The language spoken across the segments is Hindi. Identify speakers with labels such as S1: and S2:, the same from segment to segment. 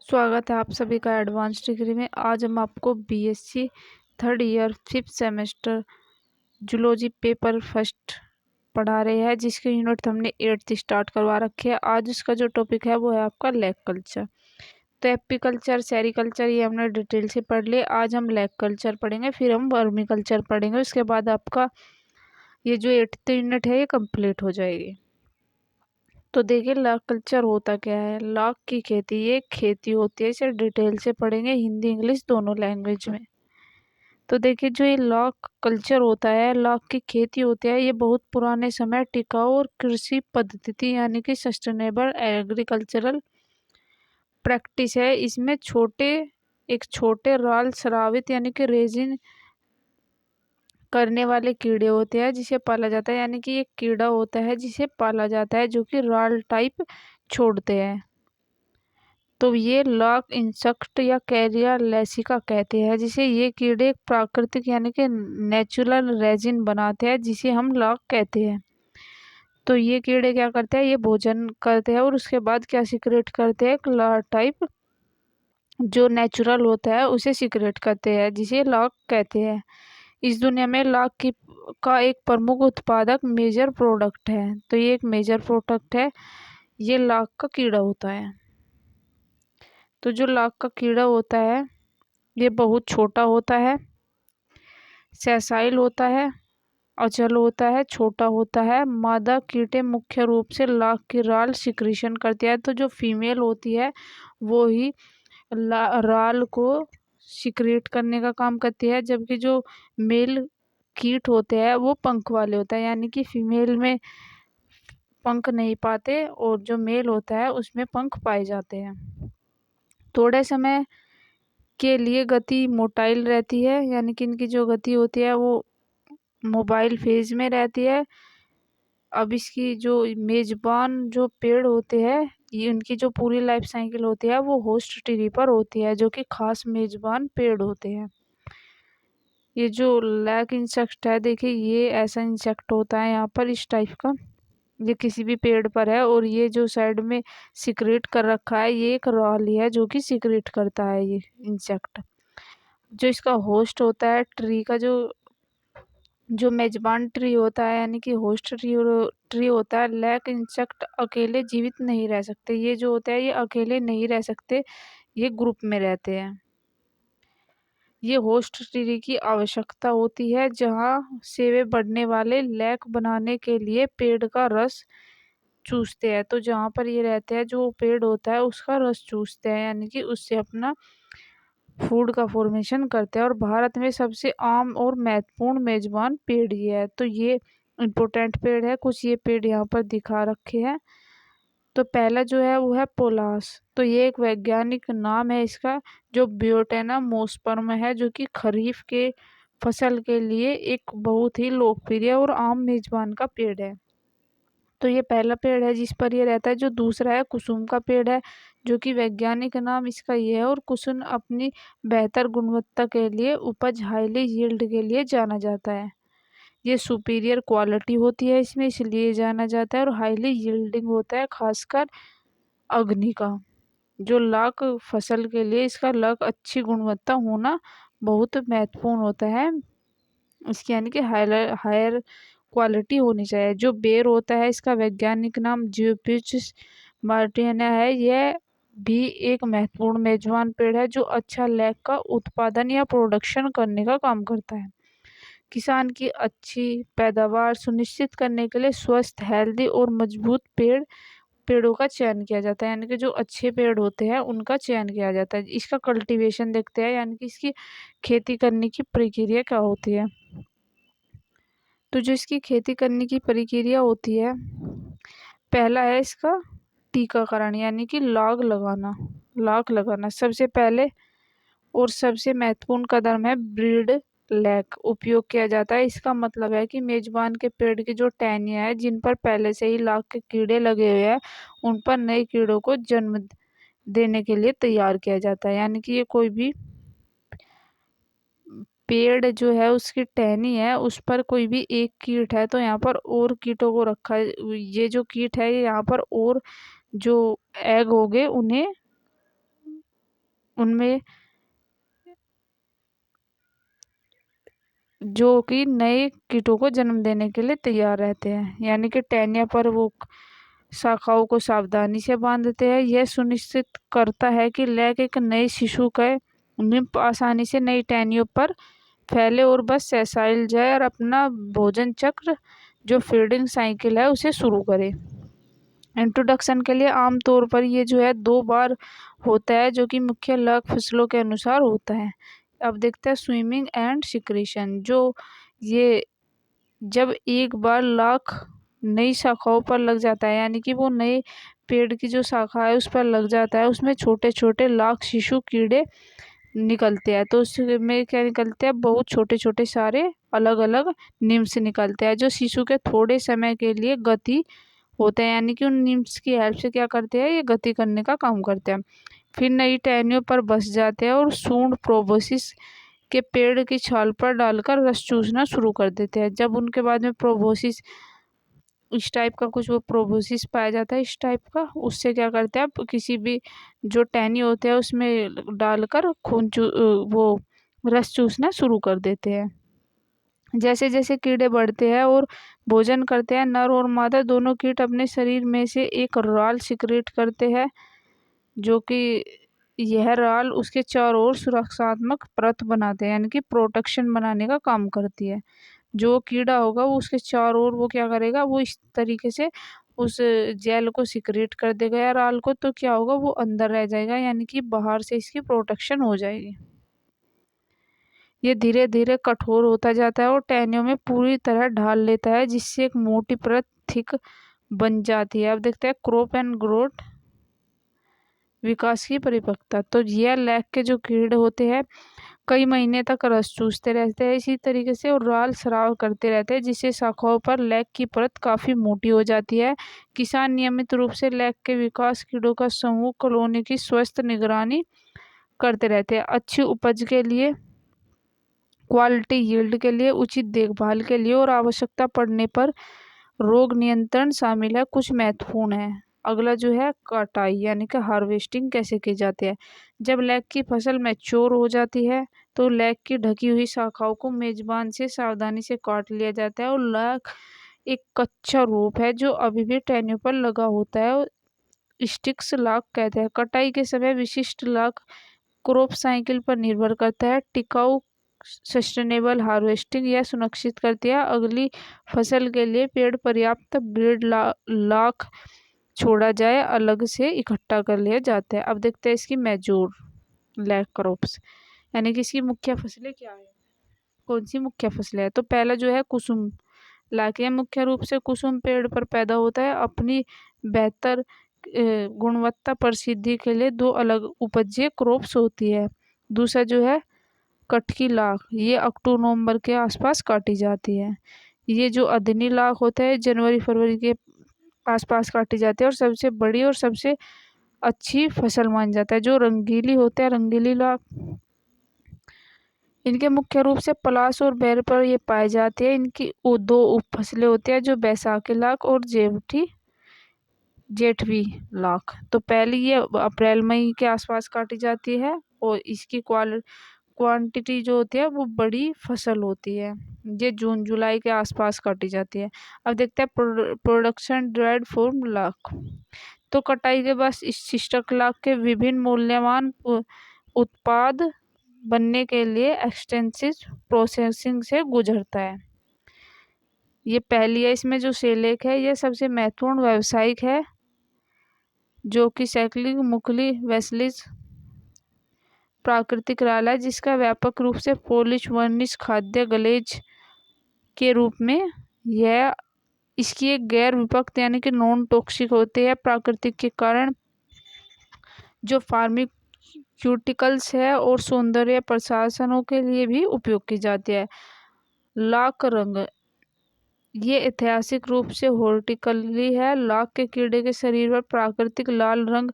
S1: स्वागत है आप सभी का एडवांस डिग्री में। आज हम आपको BSc third year fifth semester zoology paper first पढ़ा रहे हैं, जिसके यूनिट हमने 8th स्टार्ट करवा रखे हैं। आज उसका जो टॉपिक है वो है आपका लैग कल्चर। तो एपीकल्चर, सेरीकल्चर ये हमने डिटेल से पढ़ लिए। आज हम लैग कल्चर पढ़ेंगे, फिर हम वर्मी कल्चर पढ़ेंगे। उसके बाद आपका ये जो 8th यूनिट है ये कंप्लीट हो जाएगी। तो देखिए लॉग कल्चर होता क्या है। लॉग की खेती ये खेती होती है, इसे डिटेल से पढ़ेंगे हिंदी इंग्लिश दोनों लैंग्वेज में। तो देखिए जो ये लॉग कल्चर होता है, लॉग की खेती होती है, ये बहुत पुराने समय टिकाऊ और कृषि पद्धति यानी कि सस्टेनेबल एग्रीकल्चरल प्रैक्टिस है। इसमें एक छोटे राल स्रावित यानी कि रेजिन करने वाले कीड़े होते हैं जिसे पाला जाता है, यानी कि एक कीड़ा होता है जिसे पाला जाता है जो कि राल टाइप छोड़ते हैं। तो ये लॉग इंसेक्ट या कैरियर लेसिका कहते हैं, जिसे ये कीड़े एक प्राकृतिक यानी कि नेचुरल रेजिन बनाते हैं जिसे हम लॉग कहते हैं। तो ये कीड़े क्या करते हैं, ये भोजन करते हैं और उसके बाद क्या सिक्रेट करते हैं, एक लॉग टाइप जो नेचुरल होता है उसे सिक्रेट करते हैं जिसे लॉग कहते हैं। इस दुनिया में लॉग की का एक प्रमुख उत्पादक मेजर प्रोडक्ट है। तो ये एक मेजर प्रोडक्ट है, ये लॉग का कीड़ा होता है। तो जो लॉग का कीड़ा होता है ये बहुत छोटा होता है, सेसाइल होता है, अचल होता है, छोटा होता है। मादा कीड़े मुख्य रूप से लॉग की राल सिक्रीशन करती है। तो जो फीमेल होती है वो ही राल को सिक्रेट करने का काम करती है, जबकि जो मेल कीट होते हैं वो पंख वाले होता है, यानी कि फीमेल में पंख नहीं पाते और जो मेल होता है उसमें पंख पाए जाते हैं। थोड़े समय के लिए गति मोटाइल रहती है, यानी कि इनकी जो गति होती है वो मोबाइल फेज में रहती है। अब इसकी जो मेजबान जो पेड़ होते हैं ये उनकी जो पूरी लाइफ साइकिल होती है वो होस्ट ट्री पर होती है, जो कि खास मेजबान पेड़ होते हैं। ये जो लैग इंसेक्ट है, देखिए ये ऐसा इंसेक्ट होता है यहाँ पर इस टाइप का, ये किसी भी पेड़ पर है और ये जो साइड में सिक्रेट कर रखा है ये एक रॉली है जो कि सिक्रेट करता है ये इंसेक्ट। जो इसका होस्ट होता है ट्री का, जो जो मेजबान ट्री होता है यानी कि होस्ट ट्री होता है। लैग इंसेक्ट अकेले जीवित नहीं रह सकते, ये जो होता है ये अकेले नहीं रह सकते, ये ग्रुप में रहते हैं। ये होस्ट ट्री की आवश्यकता होती है जहाँ से वे बढ़ने वाले लैग बनाने के लिए पेड़ का रस चूसते हैं। तो जहाँ पर ये रहते हैं जो पेड़ होता है उसका रस चूसते हैं, यानी कि उससे अपना फूड का फॉर्मेशन करते हैं। और भारत में सबसे आम और महत्वपूर्ण मेजबान पेड़ ये है। तो ये इम्पोर्टेंट पेड़ है, कुछ ये पेड़ यहाँ पर दिखा रखे हैं। तो पहला जो है वो है पोलास। तो ये एक वैज्ञानिक नाम है इसका, जो बियोटेना मोस्पर्म है, जो कि खरीफ के फसल के लिए एक बहुत ही लोकप्रिय और आम मेजबान का पेड़ है। तो ये पहला पेड़ है जिस पर ये रहता है। जो दूसरा है कुसुम का पेड़ है, जो कि वैज्ञानिक नाम इसका ये है। और कुसुम अपनी बेहतर गुणवत्ता के लिए उपज हाईली यील्ड के लिए जाना जाता है। ये सुपीरियर क्वालिटी होती है इसमें, इसलिए जाना जाता है। और हाईली यील्डिंग होता है, खासकर अग्नि का। जो लाख फसल के लिए इसका लाख अच्छी गुणवत्ता होना बहुत महत्वपूर्ण होता है, इसकी यानी कि हायर क्वालिटी होनी चाहिए। जो बेर होता है इसका वैज्ञानिक नाम जियोपिच मार्टिना है। यह भी एक महत्वपूर्ण मेजबान पेड़ है जो अच्छा लैग का उत्पादन या प्रोडक्शन करने का काम करता है। किसान की अच्छी पैदावार सुनिश्चित करने के लिए स्वस्थ, हेल्दी और मजबूत पेड़ों का चयन किया जाता है, यानी कि जो अच्छे पेड़ होते हैं उनका चयन किया जाता है। इसका कल्टीवेशन देखते हैं, यानी कि इसकी खेती करने की प्रक्रिया क्या होती है। तो जो इसकी खेती करने की प्रक्रिया होती है, पहला है इसका टीकाकरण, यानी कि लॉग लगाना सबसे पहले और सबसे महत्वपूर्ण कदम है। ब्रीड लैग उपयोग किया जाता है। इसका मतलब है कि मेजबान के पेड़ की जो टहनियाँ हैं जिन पर पहले से ही लाख के कीड़े लगे हुए हैं, उन पर नए कीड़ों को जन्म देने के लिए तैयार किया जाता है। यानी कि ये कोई भी पेड़ जो है उसकी टहनी है उस पर कोई भी एक कीट है तो यहाँ पर और कीटों को रखा है। ये जो कीट है ये यहाँ पर और जो एग हो गए उन्हें उनमें जो कि नए कीटों को जन्म देने के लिए तैयार रहते हैं। यानी कि टहनियों पर वो शाखाओं को सावधानी से बांधते हैं। यह सुनिश्चित करता है कि लैक एक नए शिशु का निम्फ आसानी से नई टहनियों पर फैले और बस सैसाइल जाए और अपना भोजन चक्र जो फीडिंग साइकिल है उसे शुरू करे। इंट्रोडक्शन के लिए आमतौर पर ये जो है 2 बार होता है, जो कि मुख्य लाख फसलों के अनुसार होता है। अब देखते हैं स्विमिंग एंड सिक्रीशन। जो ये जब एक बार लाख नई शाखाओं पर लग जाता है, यानी कि वो नए पेड़ की जो शाखा है उस पर लग जाता है, उसमें छोटे छोटे लाख शिशु कीड़े निकलते हैं। तो उसमें क्या निकलते हैं, बहुत छोटे छोटे सारे अलग अलग निम्स निकलते हैं, जो शिशु के थोड़े समय के लिए गति होते हैं। यानी कि उन निम्स की हेल्प से क्या करते हैं, ये गति करने का काम करते हैं। फिर नई टहनियों पर बस जाते हैं और सूंड प्रोबोसिस के पेड़ की छाल पर डालकर रस चूसना शुरू कर देते हैं। जब उनके बाद में प्रोबोसिस इस टाइप का कुछ वो प्रोबोसिस पाया जाता है, इस टाइप का, उससे क्या करते हैं, आप किसी भी जो टहनी होते हैं उसमें डालकर वो रस चूसना शुरू कर देते हैं। जैसे जैसे कीड़े बढ़ते हैं और भोजन करते हैं, नर और मादा दोनों कीट अपने शरीर में से एक राल सिक्रेट करते हैं, जो कि यह राल उसके चारों ओर सुरक्षात्मक परत बनाते हैं, यानी कि प्रोटेक्शन बनाने का काम करती है। जो कीड़ा होगा वो उसके चारों ओर वो क्या करेगा, वो इस तरीके से उस जेल को सिक्रेट कर देगा या राल को, तो क्या होगा, वो अंदर रह जाएगा, यानी कि बाहर से इसकी प्रोटेक्शन हो जाएगी। ये धीरे धीरे कठोर होता जाता है और टहनियों में पूरी तरह ढाल लेता है, जिससे एक मोटी परत थिक बन जाती है। अब देखते हैं क्रॉप एंड ग्रोथ, विकास की परिपक्वता। तो यह लैक के जो कीड़े होते हैं कई महीने तक रस चूसते रहते हैं इसी तरीके से, और राल स्राव करते रहते हैं, जिससे शाखाओं पर लैक की परत काफ़ी मोटी हो जाती है। किसान नियमित रूप से लैक के विकास कीड़ों का समूह कॉलोनी की स्वस्थ निगरानी करते रहते हैं। अच्छी उपज के लिए, क्वालिटी यील्ड के लिए, उचित देखभाल के लिए और आवश्यकता पड़ने पर रोग नियंत्रण शामिल है। कुछ महत्वपूर्ण है। अगला जो है कटाई, यानी कि हार्वेस्टिंग कैसे की जाती है। जब लैक की फसल मैच्योर हो जाती है तो लैक की ढकी हुई शाखाओं को मेजबान से सावधानी से काट लिया जाता है, और लैक एक कच्चा रूप है जो अभी भी टहनियों पर लगा होता है, और स्टिक्स लाख कहते हैं। कटाई के समय विशिष्ट लाख क्रॉप साइकिल पर निर्भर करता है। टिकाऊ सस्टेनेबल हार्वेस्टिंग यह सुनिश्चित करती है अगली फसल के लिए पेड़ पर्याप्त ब्रीड लाख छोड़ा जाए, अलग से इकट्ठा कर लिया जाता है। अब देखते हैं इसकी मेजोर लैक क्रॉप्स, यानी कि इसकी मुख्य फसलें क्या है, कौन सी मुख्य फसलें हैं। तो पहला जो है कुसुम लाख, यह मुख्य रूप से कुसुम पेड़ पर पैदा होता है। अपनी बेहतर गुणवत्ता प्रसिद्धि के लिए 2 अलग उपजीय क्रॉप्स होती है। दूसरा जो है कटकी लाख, ये अक्टूबर नवंबर के आसपास काटी जाती है। ये जो अधनी लाख होता है जनवरी फरवरी के आसपास काटी जाती है, और सबसे बड़ी और सबसे अच्छी फसल मान जाता है। जो रंगीली होता है, रंगीली लाख, इनके मुख्य रूप से पलाश और बैर पर ये पाए जाते हैं। इनकी 2 उप फसलें होती है, जो बैसाखी लाख और जेठवी लाख। तो पहली ये अप्रैल मई के आसपास काटी जाती है, और इसकी क्वांटिटी जो होती है वो बड़ी फसल होती है। ये जून जुलाई के आसपास काटी जाती है। अब देखते हैं प्रोडक्शन ड्राइड फॉर्म लाख। तो कटाई के बाद इस शिष्टक लाख के विभिन्न मूल्यवान उत्पाद बनने के लिए एक्सटेंसिव प्रोसेसिंग से गुजरता है। ये पहली है, इसमें जो सेलेक है यह सबसे महत्वपूर्ण व्यावसायिक है, जो कि सैकलिंग मुखली वेस्लिस प्राकृतिक राल है, जिसका व्यापक रूप से पॉलिश वर्निश खाद्य गलेज के रूप में यह इसकी एक गैर विपक्त यानी कि नॉन टॉक्सिक होते हैं। प्राकृतिक के कारण जो फार्मास्यूटिकल्स है और सौंदर्य प्रसाधनों के लिए भी उपयोग की जाती है। लाख रंग, ये ऐतिहासिक रूप से हॉर्टिकली है। लाख के कीड़े के शरीर पर प्राकृतिक लाल रंग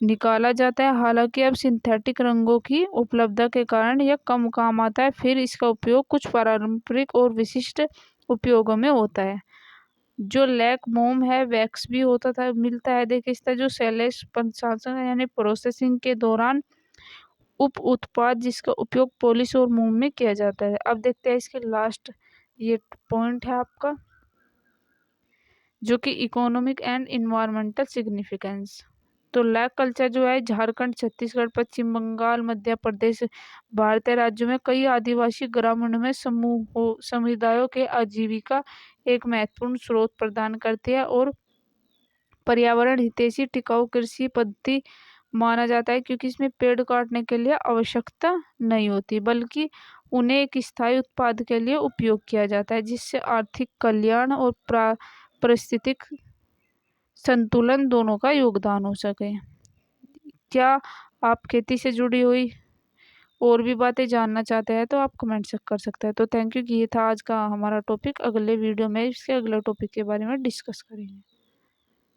S1: निकाला जाता है, हालांकि अब सिंथेटिक रंगों की उपलब्धता के कारण यह कम काम आता है। फिर इसका उपयोग कुछ पारंपरिक और विशिष्ट उपयोगों में होता है। जो लैक मोम है वैक्स भी होता था मिलता है, देखिए इसका जो सेलेस प्रसंस्करण यानी प्रोसेसिंग के दौरान उप उत्पाद जिसका उपयोग पॉलिश और मोम में किया जाता है। अब देखते हैं इसके लास्ट ये पॉइंट है आपका, जो कि इकोनॉमिक एंड इन्वायरमेंटल सिग्निफिकेंस। तो लैग कल्चर जो है झारखंड, छत्तीसगढ़, पश्चिम बंगाल, मध्य प्रदेश, भारतीय राज्यों में कई आदिवासी ग्रामीणों में समूहों समुदायों के आजीविका एक महत्वपूर्ण स्रोत प्रदान करती है और पर्यावरण हितैषी टिकाऊ कृषि पद्धति माना जाता है, क्योंकि इसमें पेड़ काटने के लिए आवश्यकता नहीं होती, बल्कि उन्हें एक स्थायी उत्पाद के लिए उपयोग किया जाता है, जिससे आर्थिक कल्याण और पारिस्थितिक संतुलन दोनों का योगदान हो सके। क्या आप खेती से जुड़ी हुई और भी बातें जानना चाहते हैं तो आप कमेंट से कर सकते हैं। तो थैंक यू, ये था आज का हमारा टॉपिक। अगले वीडियो में इसके अगले टॉपिक के बारे में डिस्कस करेंगे।